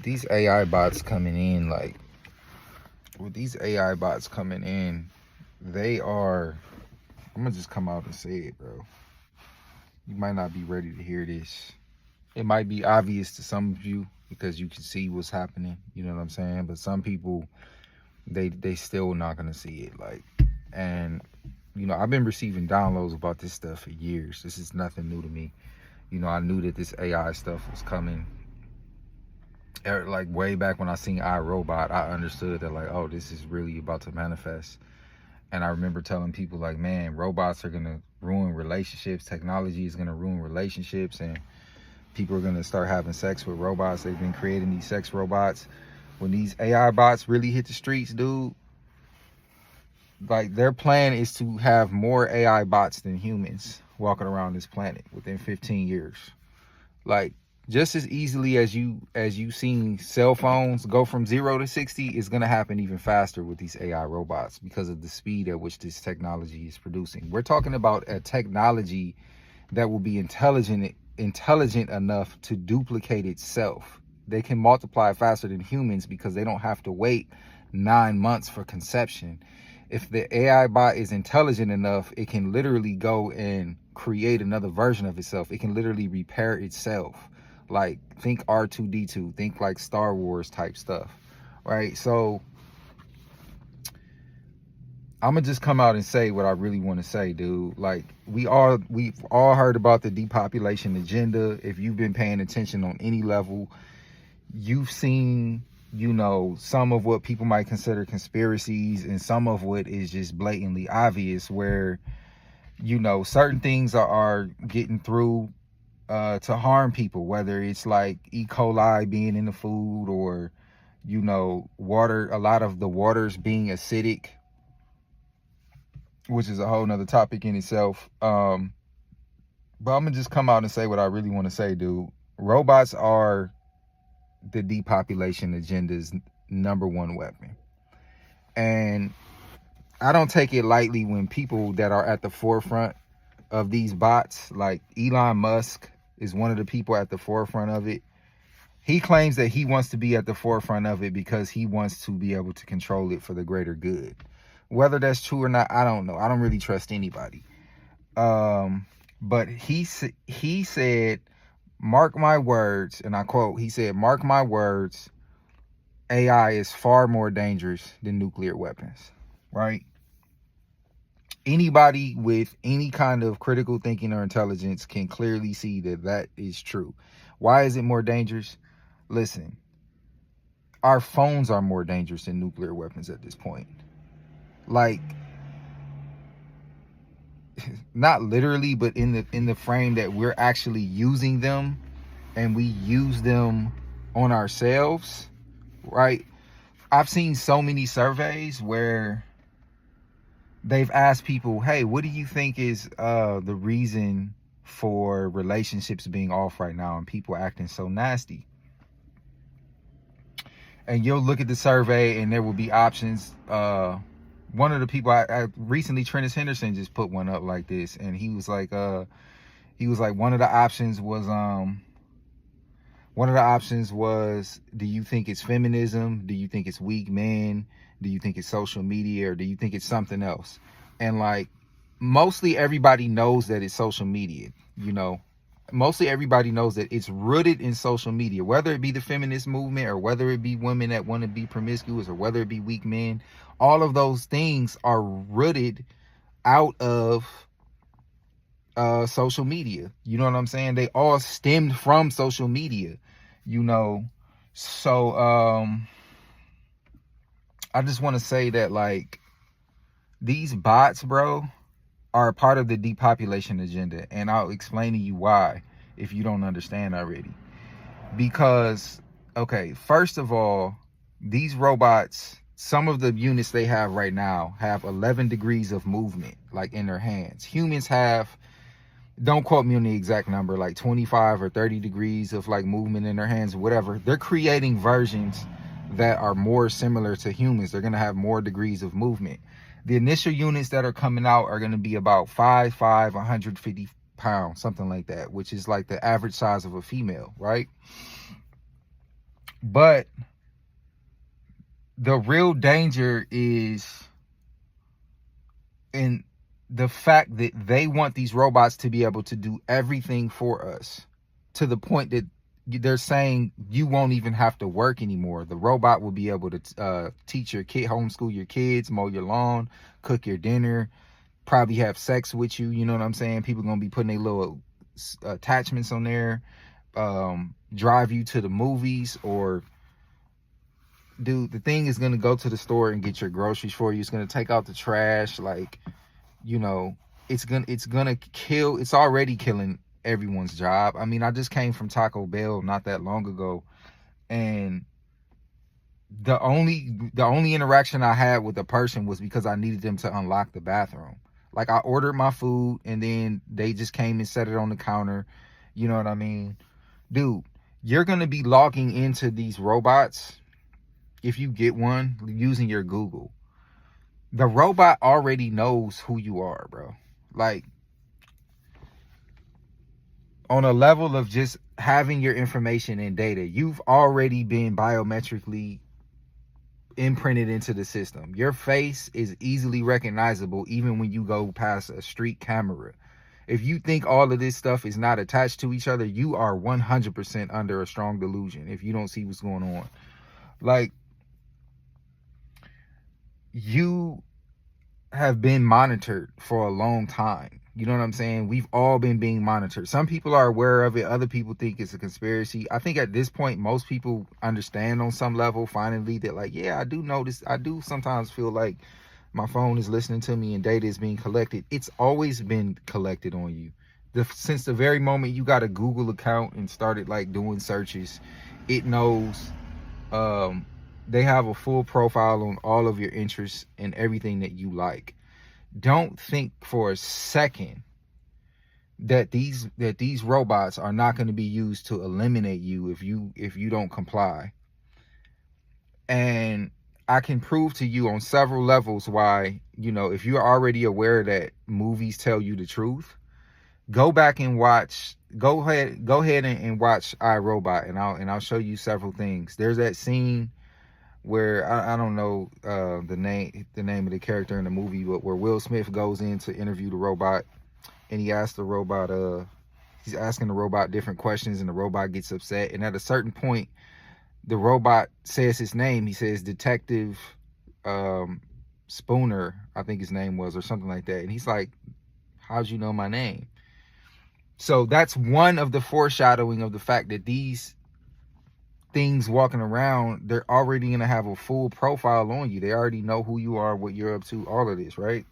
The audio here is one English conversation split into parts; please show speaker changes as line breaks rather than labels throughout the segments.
these AI bots coming in, like with these AI bots coming in, they are, I'm gonna just come out and say it, bro. You might not be ready to hear this. It might be obvious to some of you because you can see what's happening, you know what I'm saying? But some people, they still not gonna see it. Like, and you know, I've been receiving downloads about this stuff for years. This is nothing new to me. You know, I knew that this AI stuff was coming. Like way back when I seen iRobot, I understood that, like, oh, this is really about to manifest. And I remember telling people, like, man, robots are gonna ruin relationships. Technology is gonna ruin relationships, and people are gonna start having sex with robots. They've been creating these sex robots. When these AI bots really hit the streets, dude, like, their plan is to have more AI bots than humans walking around this planet within 15 years. Like, just as easily as you seen cell phones go from 0 to 60, is going to happen even faster with these AI robots because of the speed at which this technology is producing. We're talking about a technology that will be intelligent enough to duplicate itself. They can multiply faster than humans because they don't have to wait 9 months for conception. If the AI bot is intelligent enough, it can literally go and create another version of itself. It can literally repair itself. Like, think R2-D2, think like Star Wars type stuff, right? So I'm gonna just come out and say what I really want to say, dude. Like, we've all heard about the depopulation agenda. If you've been paying attention on any level, you've seen, you know, some of what people might consider conspiracies and some of what is just blatantly obvious, where, you know, certain things are getting through to harm people, whether it's like E. coli being in the food, or, you know, water, a lot of the waters being acidic, which is a whole nother topic in itself. But I'm gonna just come out and say what I really want to say, dude. Robots are the depopulation agenda's #1 weapon. And I don't take it lightly when people that are at the forefront of these bots, like Elon Musk is one of the people at the forefront of it. He claims that he wants to be at the forefront of it because he wants to be able to control it for the greater good. Whether that's true or not, I don't know. I don't really trust anybody. But he said, mark my words, and I quote, he said, mark my words, AI is far more dangerous than nuclear weapons, right? Anybody with any kind of critical thinking or intelligence can clearly see that that is true. Why is it more dangerous? Listen, our phones are more dangerous than nuclear weapons at this point. Like, not literally, but in the frame that we're actually using them, and we use them on ourselves, right? I've seen so many surveys where they've asked people, hey, what do you think is the reason for relationships being off right now and people acting so nasty? And you'll look at the survey and there will be options. One of the people I recently, Trentus Henderson, just put one up like this, and he was like one of the options was, do you think it's feminism? Do you think it's weak men? Do you think it's social media? Or do you think it's something else? And like, mostly everybody knows that it's social media, you know. Mostly everybody knows that it's rooted in social media, whether it be the feminist movement or whether it be women that want to be promiscuous or whether it be weak men. All of those things are rooted out of social media. You know what I'm saying? They all stemmed from social media, you know. So I just want to say that, like, these bots, bro, are a part of the depopulation agenda, and I'll explain to you why if you don't understand already. Because, okay, first of all, these robots, some of the units they have right now have 11 degrees of movement, like, in their hands. Humans have, don't quote me on the exact number, like 25 or 30 degrees of like movement in their hands, whatever. They're creating versions that are more similar to humans. They're going to have more degrees of movement. The initial units that are coming out are going to be about 5'5", 150 pounds, something like that, which is like the average size of a female, right? But the real danger is in the fact that they want these robots to be able to do everything for us, to the point that they're saying you won't even have to work anymore. The robot will be able to teach your kid, homeschool your kids, mow your lawn, cook your dinner, probably have sex with you. You know what I'm saying? People gonna be putting their little attachments on there, drive you to the movies, or dude, the thing is gonna go to the store and get your groceries for you. It's gonna take out the trash. Like, you know, it's gonna kill. It's already killing everyone's job. I mean, I just came from Taco Bell not that long ago, and the only interaction I had with a person was because I needed them to unlock the bathroom. Like, I ordered my food and then they just came and set it on the counter. You know what I mean? Dude, you're gonna be logging into these robots, if you get one, using your Google. The robot already knows who you are, bro. Like, on a level of just having your information and data, you've already been biometrically imprinted into the system. Your face is easily recognizable even when you go past a street camera. If you think all of this stuff is not attached to each other, you are 100% under a strong delusion if you don't see what's going on. Like, you have been monitored for a long time. You know what I'm saying? We've all been being monitored. Some people are aware of it. Other people think it's a conspiracy. I think at this point, most people understand on some level, finally, that like, yeah, I do notice. I do sometimes feel like my phone is listening to me and data is being collected. It's always been collected on you. Since the very moment you got a Google account and started like doing searches, it knows. They have a full profile on all of your interests and everything that you like. Don't think for a second that these robots are not going to be used to eliminate you if you don't comply. And I can prove to you on several levels why, you know, if you're already aware that movies tell you the truth, go back and watch. Go ahead and watch iRobot, and I'll show you several things. There's that scene where I don't know the name of the character in the movie, but where Will Smith goes in to interview the robot, and he asks the robot, he's asking the robot different questions, and the robot gets upset. And at a certain point, the robot says his name. He says Detective Spooner, I think his name was, or something like that. And he's like, "How'd you know my name?" So that's one of the foreshadowing of the fact that these things walking around, they're already going to have a full profile on you. They already know who you are, what you're up to, all of this, right?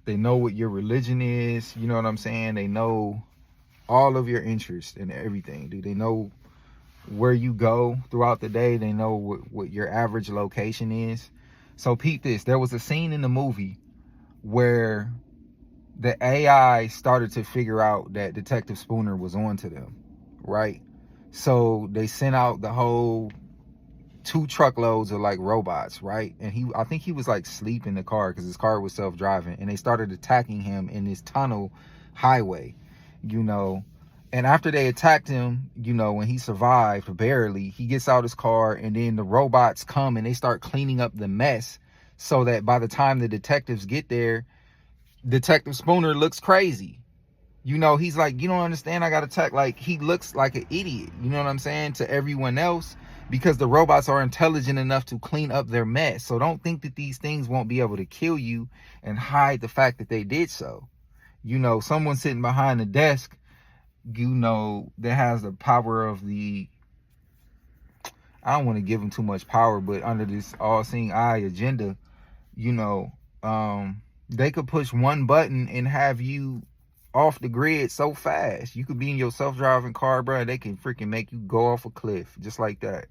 They know what your religion is, you know what I'm saying? They know all of your interests and everything, dude. They know where you go throughout the day. They know what your average location is. So peep this. There was a scene in the movie where the AI started to figure out that Detective Spooner was on to them, right? So they sent out the whole 2 truckloads of like robots, right? And I think he was like asleep in the car because his car was self-driving, and they started attacking him in this tunnel highway, you know. And after they attacked him, you know, when he survived barely, he gets out his car, and then the robots come and they start cleaning up the mess, so that by the time the detectives get there, Detective Spooner looks crazy. You know, he's like, you don't understand, I got attacked. Like, he looks like an idiot, you know what I'm saying, to everyone else, because the robots are intelligent enough to clean up their mess. So don't think that these things won't be able to kill you and hide the fact that they did so. You know, someone sitting behind the desk, you know, that has the power of the, I don't want to give them too much power, but under this all-seeing eye agenda, you know, they could push one button and have you off the grid so fast. You could be in your self-driving car, bro, and they can freaking make you go off a cliff just like that.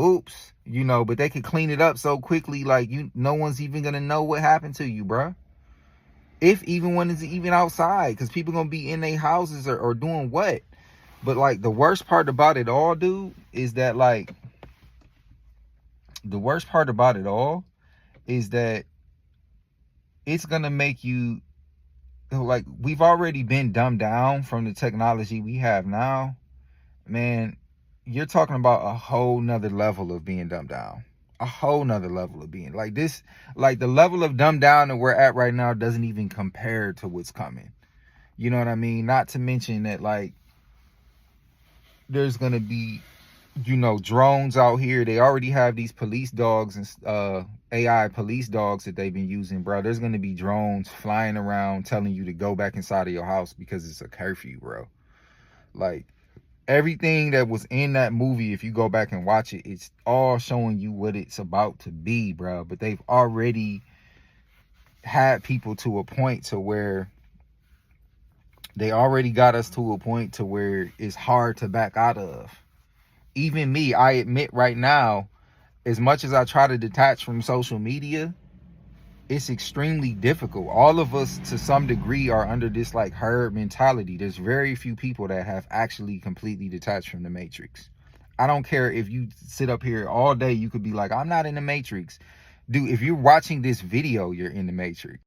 Oops, you know, but they could clean it up so quickly, like, no one's even gonna know what happened to you, bro. If even one is even outside, because people gonna be in their houses or doing what. But like, the worst part about it all, dude, is that like, the worst part about it all is that it's gonna make you, like, we've already been dumbed down from the technology we have now, man. you're talking about a whole nother level of being dumbed down. A whole nother level of being like this. Like the level of dumbed down that we're at right now doesn't even compare to what's coming. You know what I mean? Not to mention that like there's gonna be, you know, drones out here. They already have these police dogs and AI police dogs that they've been using, bro. There's gonna be drones flying around telling you to go back inside of your house because it's a curfew, bro. Like everything that was in that movie, if you go back and watch it, it's all showing you what it's about to be, bro. But they've already had people to a point to where they already got us to a point to where it's hard to back out of. Even me, I admit right now, as much as I try to detach from social media, it's extremely difficult. All of us to some degree are under this like herd mentality. There's very few people that have actually completely detached from the matrix. I don't care if you sit up here all day, you could be like, I'm not in the matrix. Dude, if you're watching this video, you're in the matrix.